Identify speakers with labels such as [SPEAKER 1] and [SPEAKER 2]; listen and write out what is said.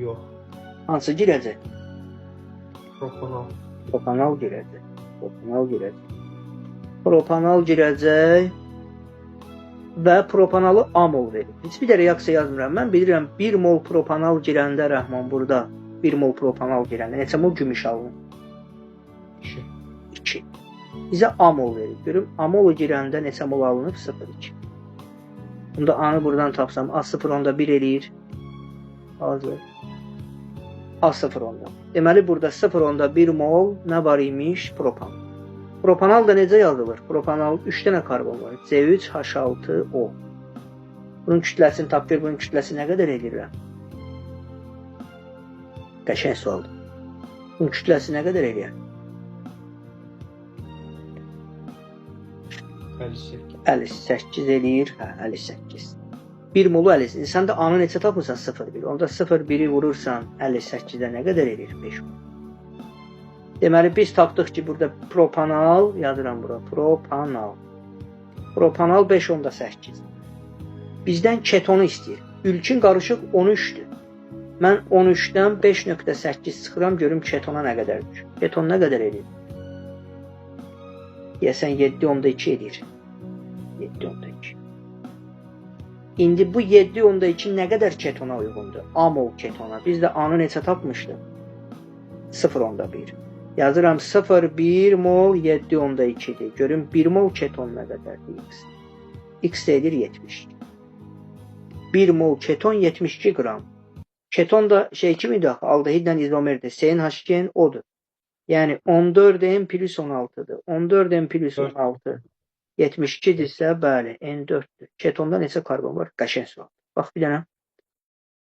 [SPEAKER 1] Yox.
[SPEAKER 2] Hansı girəcək?
[SPEAKER 1] Propanal.
[SPEAKER 2] Propanal girəcək. Propanal girəcək. Propanal girəcək və propanalı amol verir. Heç bir də reaksiya yazmıram. Mən bilirəm 1 mol propanal girəndə Rəhman burada 1 mol propanal girəndə neçə mol gümüş alınır? 2. Bizə amol verir. Görüm amol girəndə neçə mol alınıb? 0,2. Bunda A-nı buradan tapsam A0,1 eləyir. Hazır. A0,1. Deməli burada 0,1 mol nə var imiş? Propan. Propanal da necə yazılır? Propanal 3 dənə karbon var. C3H6O. Bunun kütləsini tap ver, bunun kütləsi nə qədər edir? Qəşəng sualdır. Bunun kütləsi nə qədər edir? 58 eləyir. Hə, 58. 1 molu 58. Sən də A-nı neçə tapırsan? 0,1. Onda 0,1-i vurursan 58-də nə qədər edir? 5 mol. Deməli, biz tapdıq ki, burada propanal, yazıram bura, propanal. Propanal 5,8. Bizdən ketonu istəyir. İlkin qarışıq 13-dür. Mən 13-dən 5,8 çıxıram, görüm ketona nə qədərdir. Keton nə qədər edir? Deyəsən 7,2 edir. 7,2. İndi bu 7,2 nə qədər ketona uyğundur? Amol ketona. Biz də A-nı neçə tapmışdıq? 0,1. Yazıram 0,1 mol 7,2'dir. Görün 1 mol keton nə qədərdir? X. X edir 72. 1 mol keton 72 qram. Keton da şey kimidir? Aldehidlə izomerdir. CnH2n odur. Yəni 14N plus 16'dır. 14N plus 16 72'dirsə, bəli, N4'dür. Ketonda neçə karbon var? Qəşəng sual. Bax bir dənə.